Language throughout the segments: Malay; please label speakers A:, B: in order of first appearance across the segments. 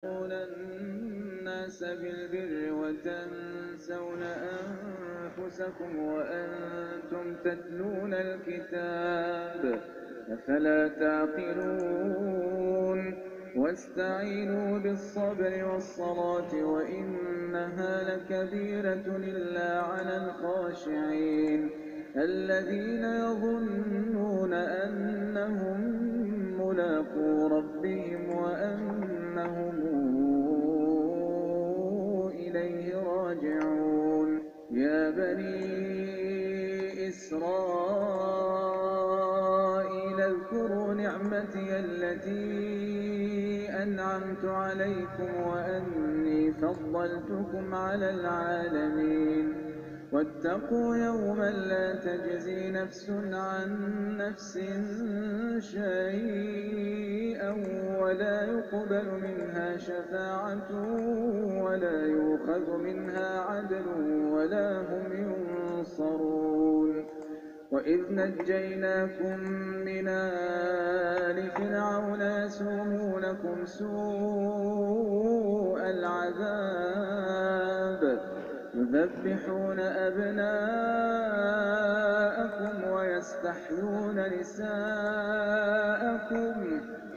A: تأمرون الناس بالبر وتنسون أنفسكم وأنتم تتلون الكتاب أفلا تعقلون واستعينوا بالصبر والصلاة وإنها لكبيرة إلا على الخاشعين الذين يظنون أنهم ملاقو ربهم وأنهم إليه راجعون يا بني إسرائيل اذكروا نعمتي التي أنعمت عليكم وأني فضلتكم على العالمين واتقوا يوما لا تجزي نفس عن نفس شيئا ولا يقبل منها شفاعة ولا يؤخذ منها عدل ولا هم ينصرون وإذ نجيناكم من آل فرعون يسومونكم سوء العذاب يذبحون أبناءكم ويستحيون نساءكم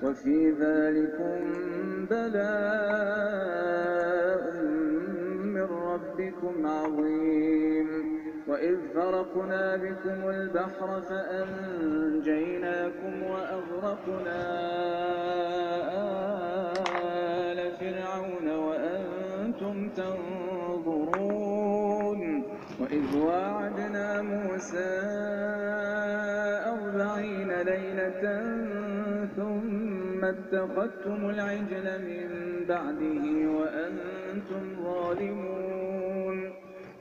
A: وفي ذلكم بلاء من ربكم عظيم وإذ فرقنا بكم البحر فأنجيناكم وأغرقنا آل فرعون وأنتم تنظرون وإذ واعدنا موسى 40 ليلة ثم اتخذتم العجل من بعده وأنتم ظالمون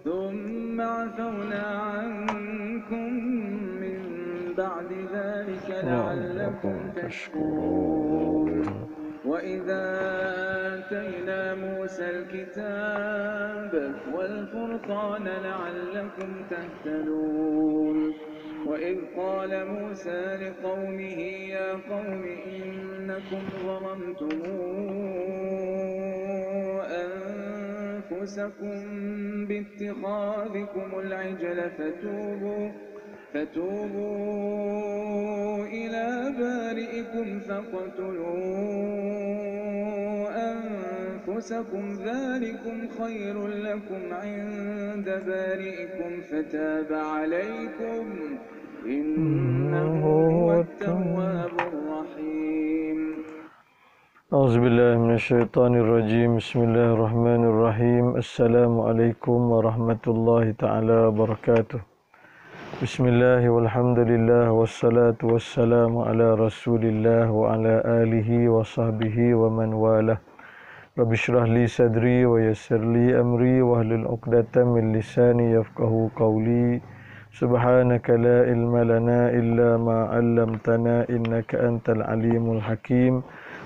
A: ثم عفونا عنكم من بعد ذلك لعلكم تشكرون وإذا آتينا موسى الكتاب والفرقان لعلكم تهتدون وإذ قال موسى لقومه يا قوم إنكم ظلمتم أنفسكم باتخاذكم العجل فتوبوا إلى بارئكم فاقتلوا أنفسكم ذلكم خير لكم عند بارئكم فتاب عليكم إنه هو التواب الرحيم
B: أعوذ بالله من الشيطان الرجيم بسم الله الرحمن الرحيم السلام عليكم ورحمة الله تعالى وبركاته بسم الله والحمد لله والصلاة والسلام على رسول الله وعلى آله وصحبه ومن والاه رب اشرح لي صدري ويسر لي أمري واحلل عقدة من لساني يفقهوا قولي سبحانك لا علم لنا إلا ما علمتنا إنك أنت العليم الحكيم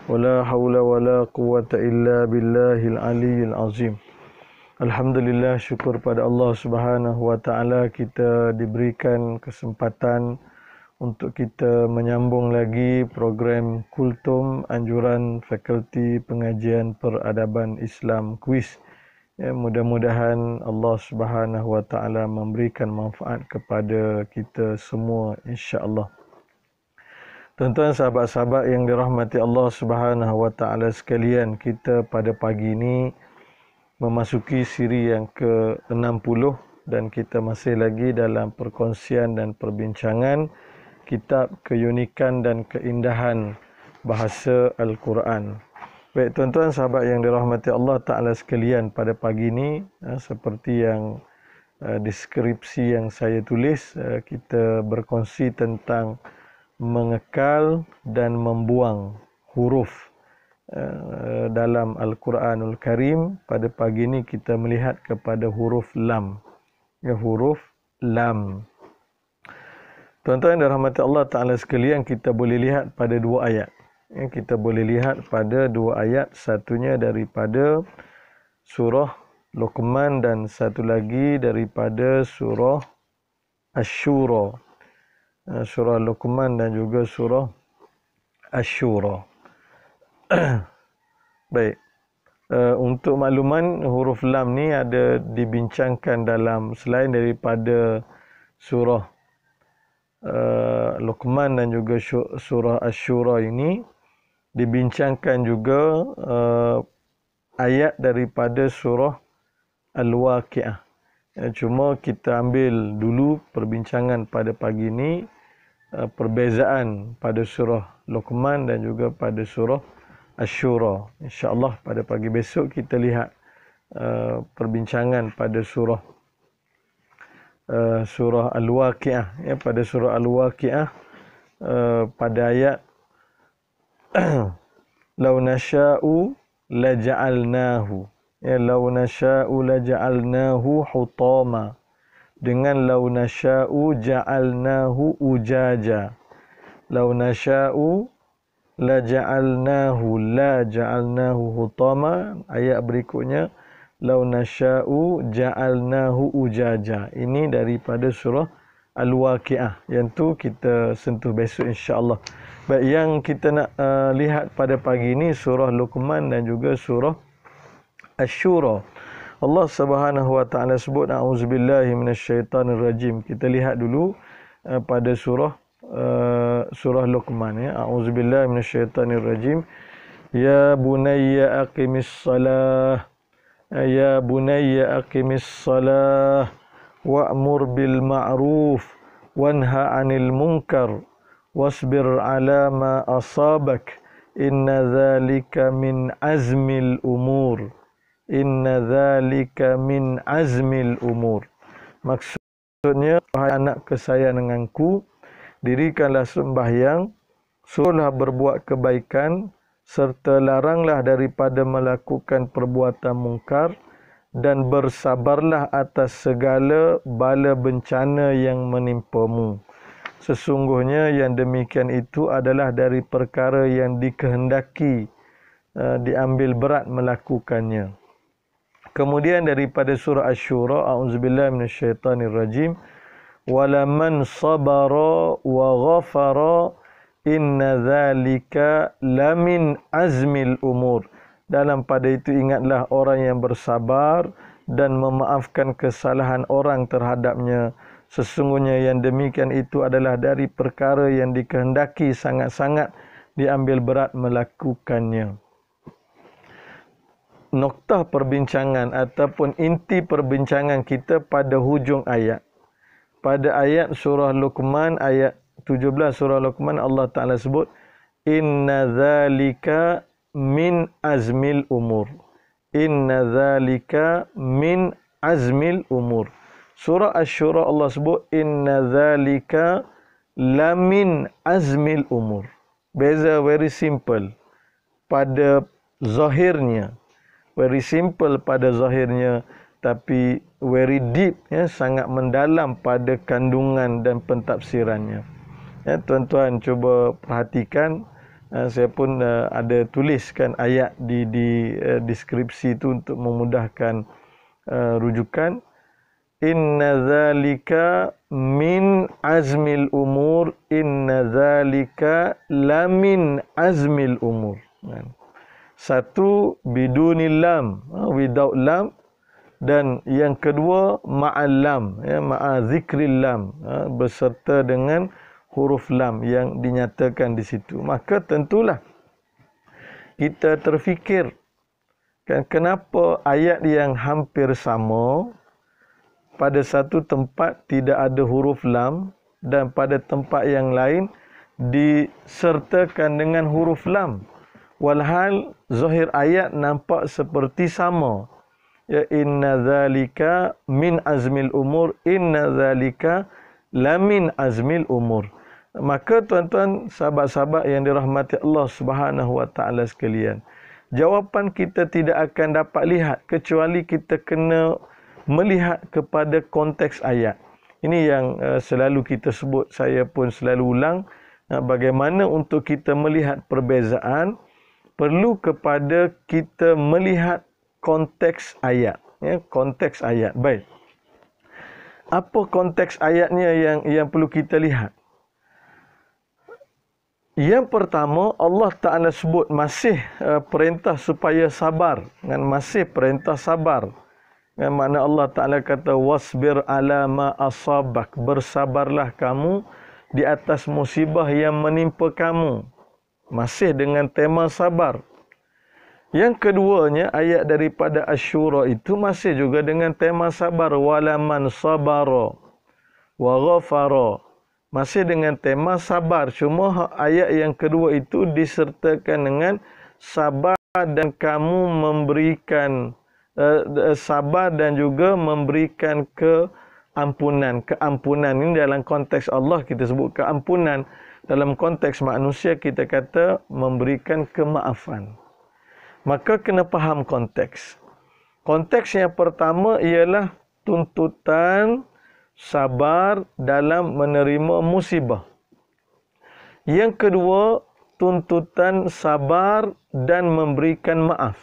B: ولا حول ولا قوة إلا بالله العلي العظيم. Alhamdulillah, syukur pada Allah Subhanahu wa taala kita diberikan kesempatan untuk kita menyambung lagi program Kultum Anjuran Fakulti Pengajian Peradaban Islam Kuis. Ya, mudah-mudahan Allah Subhanahu wa taala memberikan manfaat kepada kita semua insya-Allah. Tuan-tuan sahabat-sahabat yang dirahmati Allah Subhanahu wa taala sekalian, kita pada pagi ini memasuki siri yang ke-60 dan kita masih lagi dalam perkongsian dan perbincangan kitab Keunikan dan Keindahan Bahasa Al-Quran. Baik tuan-tuan sahabat yang dirahmati Allah Ta'ala sekalian, pada pagi ini seperti yang deskripsi yang saya tulis, kita berkongsi tentang mengekal dan membuang huruf dalam Al-Quranul Karim. Pada pagi ini kita melihat kepada huruf lam. Ya, huruf lam. Tuan-tuan yang dirahmati Allah Ta'ala sekalian, kita boleh lihat pada dua ayat. Ya, kita boleh lihat pada dua ayat. Satunya daripada surah Luqman dan satu lagi daripada surah Asy-Syura. Surah Luqman dan juga surah Asy-Syura. Baik. Untuk makluman, huruf lam ni ada dibincangkan dalam selain daripada surah Luqman dan juga surah Asy-Syura ini, dibincangkan juga ayat daripada surah Al-Waqi'ah. Cuma kita ambil dulu perbincangan pada pagi ini, perbezaan pada surah Luqman dan juga pada surah Asy-Syura. InsyaAllah pada pagi besok kita lihat perbincangan pada surah Al-Waqi'ah. Ya, pada surah Al-Waqi'ah pada ayat Lau nasha'u laja'alnahu. Ya, lau nasha'u laja'alnahu hutama. Dengan lau nasha'u ja'alnahu ujaja. Lau nasha'u la ja'alnahu hutama. Ayat berikutnya lau nasha'u ja'alnahu ujaja. Ini daripada surah Al-Waqi'ah. Yang tu kita sentuh besok insya-Allah. Baik, yang kita nak lihat pada pagi ini surah Luqman dan juga surah Asy-Syura. Allah Subhanahu wa taala sebut a'udzubillahi minasyaitonirrajim. Kita lihat dulu pada surah Luqman, ya. A'udzubillahi minasyaitonirrajim. Ya bunayya aqimis salah. Ya bunayya aqimis salah wa'mur bil ma'ruf wanha 'anil munkar wasbir 'ala ma asabak. Inna dzalika min azmil umur. Inna dzalika min azmil umur. Maksudnya, wahai anak kesayanganku, dirikanlah sembahyang, suruhlah berbuat kebaikan, serta laranglah daripada melakukan perbuatan mungkar, dan bersabarlah atas segala bala bencana yang menimpamu. Sesungguhnya yang demikian itu adalah dari perkara yang dikehendaki diambil berat melakukannya. Kemudian daripada surah Asy-Syura, a'udzubillahi minasyaitonirrajim. Walaman sabara wa ghafara inna dzalika lamin azmil umur. Dalam pada itu ingatlah orang yang bersabar dan memaafkan kesalahan orang terhadapnya. Sesungguhnya yang demikian itu adalah dari perkara yang dikehendaki sangat-sangat diambil berat melakukannya. Noktah perbincangan ataupun inti perbincangan kita pada hujung ayat. Pada ayat surah Luqman, ayat 17 surah Luqman, Allah Ta'ala sebut, Inna dzalika min azmil umur. Inna dzalika min azmil umur. Surah Asy-Syura Allah sebut, Inna dzalika lamin azmil umur. Beza very simple pada zahirnya. Very simple pada zahirnya, tapi very deep, ya, sangat mendalam pada kandungan dan pentafsirannya. Ya, tuan-tuan cuba perhatikan, saya pun ada tuliskan ayat di deskripsi itu untuk memudahkan rujukan. Inna dzalika min azmil umur, inna dzalika lamin azmil umur. Satu bidunil lam, without lam, dan yang kedua ma'al lam, ya, ma'a zikril lam, beserta dengan huruf lam yang dinyatakan di situ. Maka tentulah kita terfikir, kan, kenapa ayat yang hampir sama pada satu tempat tidak ada huruf lam dan pada tempat yang lain disertakan dengan huruf lam. Walhal zahir ayat nampak seperti sama. Ya, inna dzalika min azmil umur, inna dzalika lamin azmil umur. Maka tuan-tuan, sahabat-sahabat yang dirahmati Allah Subhanahu wa taala sekalian, jawapan kita tidak akan dapat lihat kecuali kita kena melihat kepada konteks ayat. Ini yang selalu kita sebut, saya pun selalu ulang, bagaimana untuk kita melihat perbezaan, perlu kepada kita melihat konteks ayat, ya, konteks ayat. Baik. Apa konteks ayatnya yang perlu kita lihat? Yang pertama, Allah Ta'ala sebut masih perintah supaya sabar. Masih perintah sabar. Makna Allah Ta'ala kata, wasbir ala ma asabak. Bersabarlah kamu di atas musibah yang menimpa kamu. Masih dengan tema sabar. Yang keduanya, ayat daripada Asy-Syura itu masih juga dengan tema sabar. Walaman sabara wa ghafara. Masih dengan tema sabar. Cuma ayat yang kedua itu disertakan dengan sabar dan kamu memberikan sabar dan juga memberikan keampunan. Keampunan ini dalam konteks Allah kita sebut keampunan. Dalam konteks manusia kita kata memberikan kemaafan. Maka kena faham konteks. Konteks yang pertama ialah tuntutan sabar dalam menerima musibah. Yang kedua, tuntutan sabar dan memberikan maaf.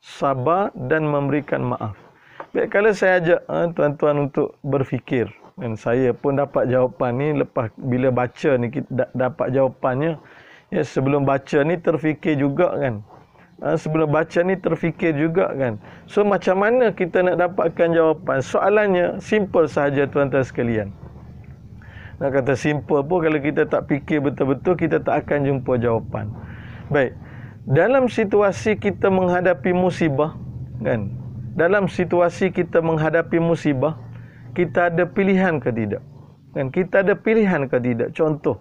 B: Sabar dan memberikan maaf. Baik, kalau saya ajak tuan-tuan untuk berfikir, dan saya pun dapat jawapan ni lepas bila baca ni kita dapat jawapannya. Ya, sebelum baca ni terfikir juga kan. Sebelum baca ni terfikir juga kan. So macam mana kita nak dapatkan jawapan? Soalannya simple sahaja tuan-tuan sekalian. Nak kata simple pun kalau kita tak fikir betul-betul kita tak akan jumpa jawapan. Baik. Dalam situasi kita menghadapi musibah kan. Dalam situasi kita menghadapi musibah, kita ada pilihan ke tidak? Kan kita ada pilihan ke tidak? Contoh,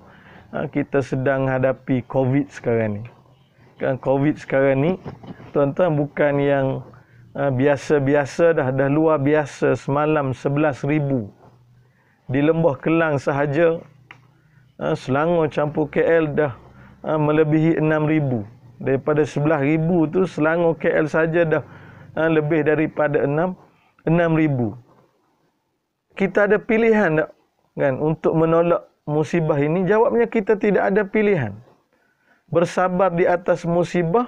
B: kita sedang hadapi COVID sekarang ni. Kan COVID sekarang ni, tuan-tuan bukan yang biasa-biasa dah luar biasa. Semalam 11,000 di Lembah Kelang sahaja. Selangor campur KL dah melebihi 6,000. Daripada 11,000 tu Selangor KL saja dah lebih daripada 6,000. Kita ada pilihan tak kan untuk menolak musibah ini? Jawabnya kita tidak ada pilihan. Bersabar di atas musibah,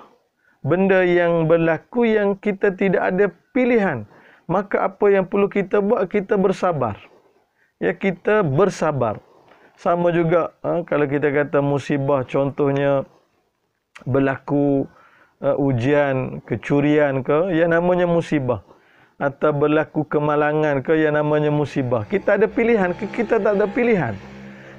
B: benda yang berlaku yang kita tidak ada pilihan. Maka apa yang perlu kita buat? Kita bersabar. Ya, kita bersabar. Sama juga kalau kita kata musibah, contohnya berlaku ujian, kecurian ke, yang namanya musibah. Atau berlaku kemalangan ke, yang namanya musibah. Kita ada pilihan ke? Kita tak ada pilihan.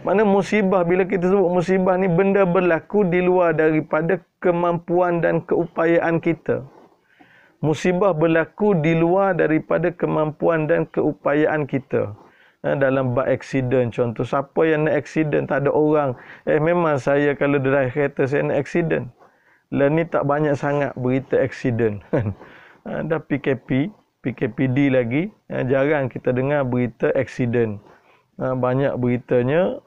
B: Mana musibah, bila kita sebut musibah ni, benda berlaku di luar daripada kemampuan dan keupayaan kita. Musibah berlaku di luar daripada kemampuan dan keupayaan kita. Dalam bab aksiden, contoh, siapa yang nak aksiden? Tak ada orang. Memang saya kalau drive kereta, saya nak aksiden. Lah ni tak banyak sangat berita aksiden. Dah PKPD lagi, jarang kita dengar berita aksiden. Banyak beritanya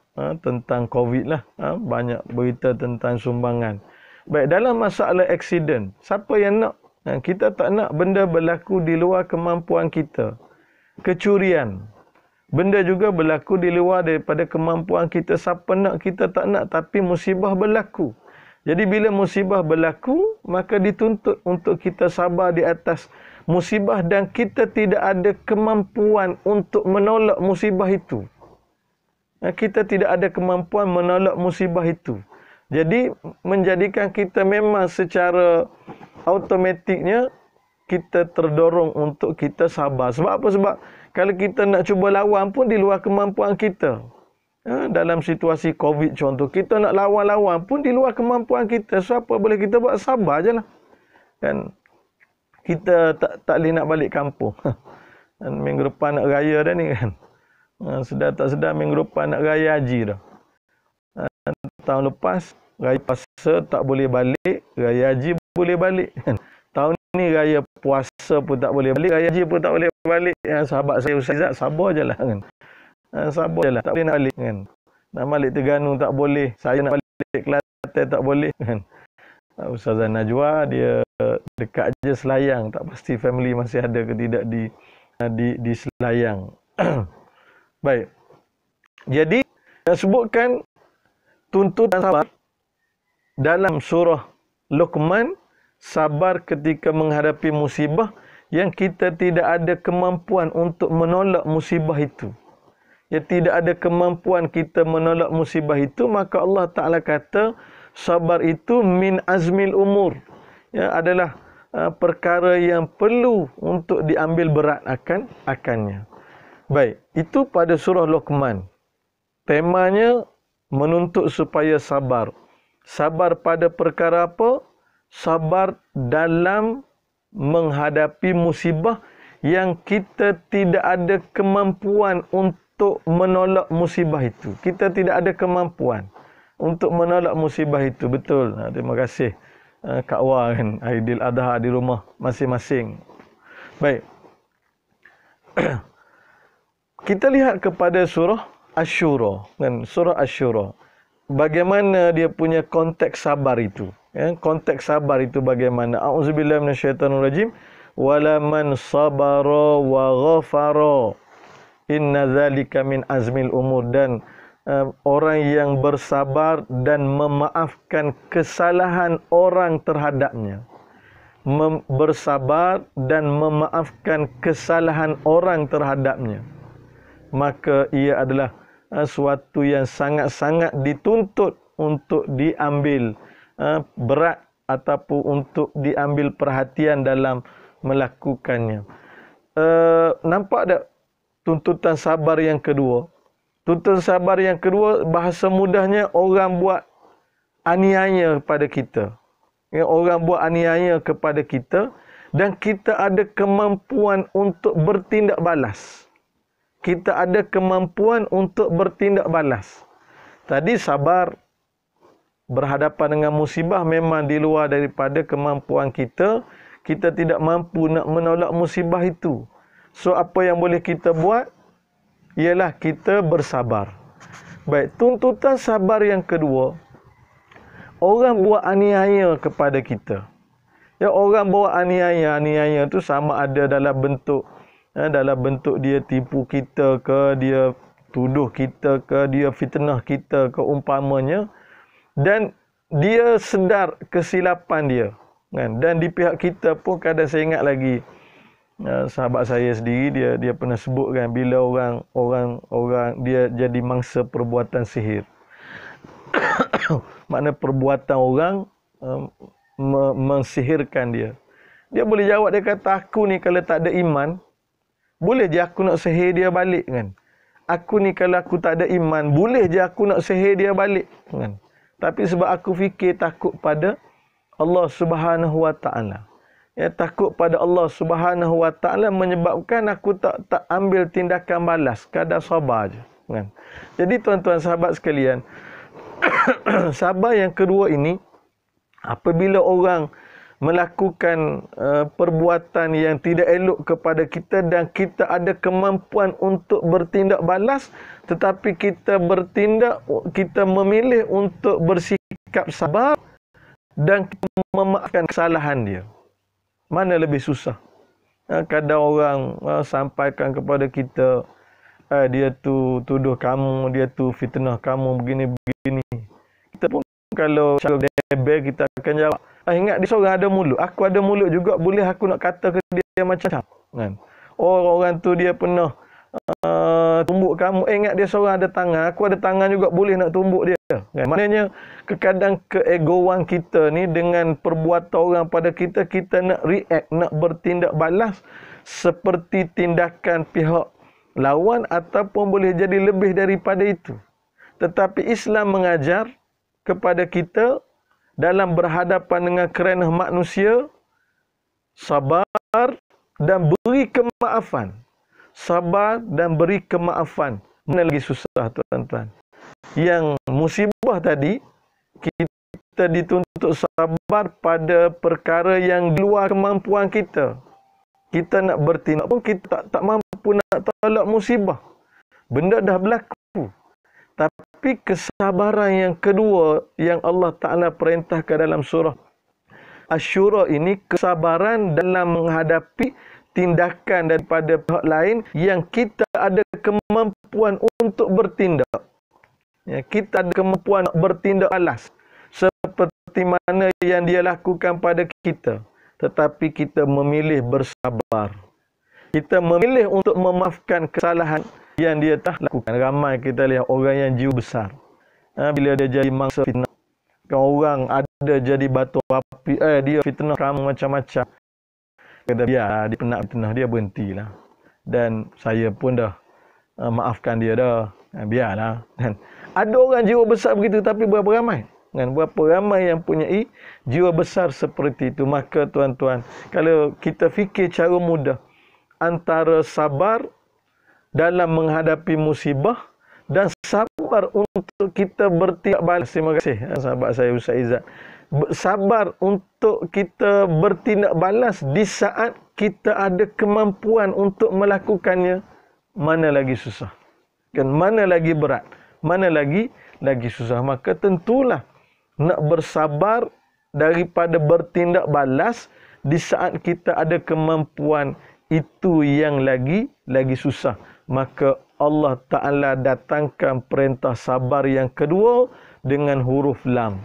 B: tentang COVID lah. Banyak berita tentang sumbangan. Baik, dalam masalah aksiden, siapa yang nak? Kita tak nak benda berlaku di luar kemampuan kita. Kecurian, benda juga berlaku di luar daripada kemampuan kita. Siapa nak? Kita tak nak. Tapi musibah berlaku. Jadi bila musibah berlaku, maka dituntut untuk kita sabar di atas musibah. Dan kita tidak ada kemampuan untuk menolak musibah itu. Kita tidak ada kemampuan menolak musibah itu. Jadi menjadikan kita memang secara automatiknya kita terdorong untuk kita sabar. Sebab apa? Sebab kalau kita nak cuba lawan pun di luar kemampuan kita. Dalam situasi COVID contoh, kita nak lawan-lawan pun di luar kemampuan kita. So apa boleh kita buat? Sabar je lah. Kan? Kita tak boleh nak balik kampung. Minggu depan nak raya dah ni kan. Sedar tak sedar minggu depan nak raya haji dah. Tahun lepas raya puasa tak boleh balik, raya haji boleh balik. Tahun ni raya puasa pun tak boleh balik, raya haji pun tak boleh balik. Sahabat saya Ustaz Izzat, sabar je lah kan. Sabar je lah, tak boleh nak balik kan. Nak balik Terengganu tak boleh, saya nak balik Kelantan tak boleh kan. Ustazah Najwa dia dekat je Selayang, tak pasti family masih ada ke tidak di Selayang. Baik. Jadi saya sebutkan tuntutan sabar dalam surah Luqman, sabar ketika menghadapi musibah yang kita tidak ada kemampuan untuk menolak musibah itu. Ya, tidak ada kemampuan kita menolak musibah itu, maka Allah Ta'ala kata sabar itu min azmil umur, ya, adalah perkara yang perlu untuk diambil berat akannya. Baik, itu pada surah Luqman. Temanya menuntut supaya sabar. Sabar pada perkara apa? Sabar dalam menghadapi musibah yang kita tidak ada kemampuan untuk menolak musibah itu. Kita tidak ada kemampuan untuk menolak musibah itu. Betul. Terima kasih Kak Wah kan, Aidil Adha di rumah masing-masing. Baik. Kita lihat kepada surah Asy-Syura kan, surah Asy-Syura. Bagaimana dia punya konteks sabar itu? Ya, konteks sabar itu bagaimana? A'udzubillahi minasyaitonirrajim. Wala man sabara wa ghafara inna dzalika min azmil umur. Dan orang yang bersabar dan memaafkan kesalahan orang terhadapnya. Bersabar dan memaafkan kesalahan orang terhadapnya, maka ia adalah suatu yang sangat-sangat dituntut untuk diambil berat ataupun untuk diambil perhatian dalam melakukannya. Nampak tak tuntutan sabar yang kedua? Tuntutan sabar yang kedua, bahasa mudahnya, orang buat aniaya kepada kita. Ya, orang buat aniaya kepada kita dan kita ada kemampuan untuk bertindak balas. Kita ada kemampuan untuk bertindak balas. Tadi sabar berhadapan dengan musibah memang di luar daripada kemampuan kita. Kita tidak mampu nak menolak musibah itu. So, apa yang boleh kita buat? Ialah kita bersabar. Baik, tuntutan sabar yang kedua, orang buat aniaya kepada kita. Ya, orang buat aniaya itu sama ada dalam bentuk dia tipu kita ke, dia tuduh kita ke, dia fitnah kita ke umpamanya, dan dia sedar kesilapan dia kan. Dan di pihak kita pun kadang saya ingat lagi sahabat saya sendiri, dia pernah sebut kan, bila orang dia jadi mangsa perbuatan sihir. Makna perbuatan orang mensihirkan dia. Dia boleh jawab, dia kata, aku ni kalau tak ada iman, boleh je aku nak sihir dia balik kan. Aku ni kalau aku tak ada iman, boleh je aku nak sihir dia balik kan. Tapi sebab aku fikir takut pada Allah Subhanahu Wa Taala. Ya, takut pada Allah Subhanahu Wa Taala menyebabkan aku tak ambil tindakan balas, kadar sabar je kan. Jadi tuan-tuan sahabat sekalian, sabar yang kedua ini, apabila orang melakukan perbuatan yang tidak elok kepada kita dan kita ada kemampuan untuk bertindak balas, tetapi kita memilih untuk bersikap sabar dan memaafkan kesalahan dia. Mana lebih susah? Kadang orang sampaikan kepada kita, dia tu tuduh kamu, dia tu fitnah kamu, begini-begini. Kita pun kalau debel, kita akan jawab, ingat dia seorang ada mulut. Aku ada mulut juga, boleh aku nak kata ke dia macam kan? Orang tu dia pernah tumbuk kamu, ingat dia seorang ada tangan. Aku ada tangan juga, boleh nak tumbuk dia kan? Maknanya kadang keegoan kita ni dengan perbuatan orang pada kita, kita nak react, nak bertindak balas seperti tindakan pihak lawan ataupun boleh jadi lebih daripada itu. Tetapi Islam mengajar kepada kita dalam berhadapan dengan kerana manusia, sabar dan beri kemaafan. Sabar dan beri kemaafan. Mana lagi susah tuan-tuan? Yang musibah tadi, kita dituntut sabar pada perkara yang di luar kemampuan kita. Kita nak bertindak pun kita tak mampu nak tolak musibah. Benda dah berlaku. Tapi kesabaran yang kedua yang Allah Ta'ala perintahkan dalam surah Asy-Syura ini, kesabaran dalam menghadapi tindakan daripada pihak lain yang kita ada kemampuan untuk bertindak. Ya, kita ada kemampuan bertindak balas seperti mana yang dia lakukan pada kita. Tetapi kita memilih bersabar. Kita memilih untuk memaafkan kesalahan yang dia telah lakukan. Ramai kita lihat orang yang jiwa besar. Bila dia jadi mangsa fitnah, orang ada jadi batu api, dia fitnah kamu macam-macam. Kata biar dia nak fitnah dia, berhentilah. Dan saya pun dah maafkan dia dah. Biarlah. Dan ada orang jiwa besar begitu, tapi berapa ramai? Kan, berapa ramai yang punyai jiwa besar seperti itu. Maka tuan-tuan, kalau kita fikir cara mudah antara sabar dalam menghadapi musibah dan sabar untuk kita bertindak balas. Terima kasih sahabat saya Ustaz Izzat. Sabar untuk kita bertindak balas di saat kita ada kemampuan untuk melakukannya, mana lagi susah. Kan, mana lagi berat, mana lagi susah. Maka tentulah nak bersabar daripada bertindak balas di saat kita ada kemampuan, itu yang lagi susah. Maka Allah Ta'ala datangkan perintah sabar yang kedua dengan huruf lam.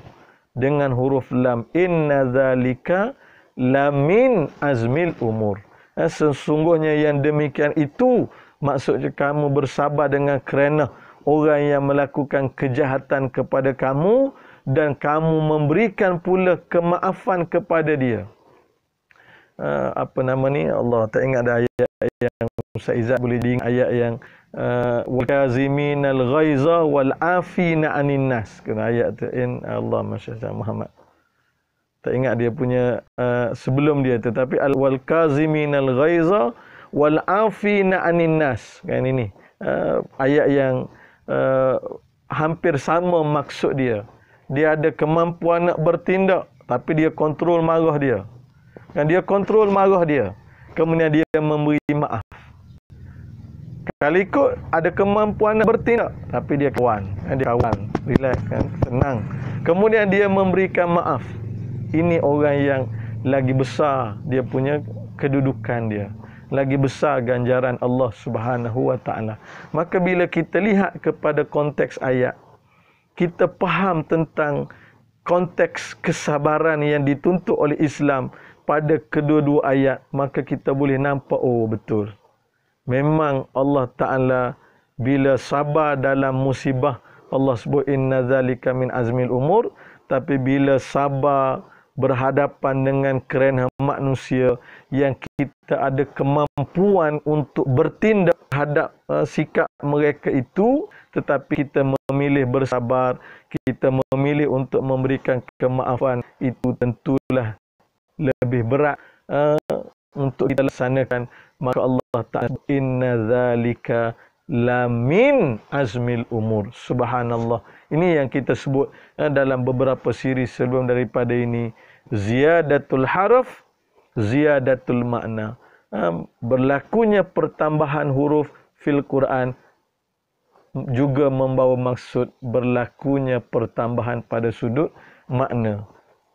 B: Dengan huruf lam. Inna dzalika lamin azmil umur. Sesungguhnya yang demikian itu, maksudnya kamu bersabar dengan kerana orang yang melakukan kejahatan kepada kamu dan kamu memberikan pula kemaafan kepada dia. Apa nama ni? Allah tak ingat dah ayat yang Ustaz Izzat boleh diingat, ayat yang wal kaziminal ghaiza wal afina anin nas. Kena ayat tu Allah masyaallah Muhammad. Tak ingat dia punya sebelum dia, tetapi wal kaziminal ghaiza wal afina anin nas. Kan ini ayat yang hampir sama maksud dia. Dia ada kemampuan nak bertindak, tapi dia kontrol marah dia. Dan dia kontrol marah dia. Kemudian dia memberi maaf. Kalau ikut ada kemampuan nak bertindak, tapi dia kawan. Dia kawan, relax kan, tenang. Kemudian dia memberikan maaf. Ini orang yang lagi besar dia punya kedudukan dia. Lagi besar ganjaran Allah Subhanahu wa taala. Maka bila kita lihat kepada konteks ayat, kita faham tentang konteks kesabaran yang dituntut oleh Islam pada kedua-dua ayat, maka kita boleh nampak, oh betul. Memang Allah Ta'ala bila sabar dalam musibah, Allah sebut inna dzalika min azmil umur. Tapi bila sabar berhadapan dengan kerana manusia yang kita ada kemampuan untuk bertindak terhadap sikap mereka itu, tetapi kita memilih bersabar, kita memilih untuk memberikan kemaafan, itu tentulah lebih berat untuk kita laksanakan. Maka Allah Ta'ala inna dzalika lamin azmil umur. Subhanallah. Ini yang kita sebut dalam beberapa siri sebelum daripada ini, ziyadatul harf, ziyadatul makna. Berlakunya pertambahan huruf fil Quran juga membawa maksud berlakunya pertambahan pada sudut makna.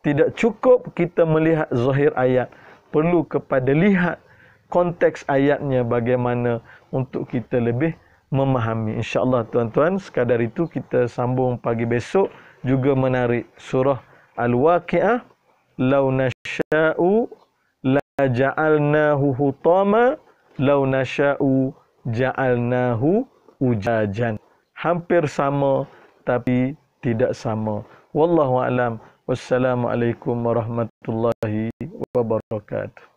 B: Tidak cukup kita melihat zahir ayat, perlu kepada lihat konteks ayatnya bagaimana untuk kita lebih memahami. InsyaAllah tuan-tuan, sekadar itu kita sambung pagi besok juga menarik surah Al-Waqi'ah. Lau nasha'u la ja'alnahu hutama, lau nasha'u ja'alnahu ujajan. Hampir sama tapi tidak sama. Wallahu a'lam. Wassalamualaikum warahmatullahi wabarakatuh.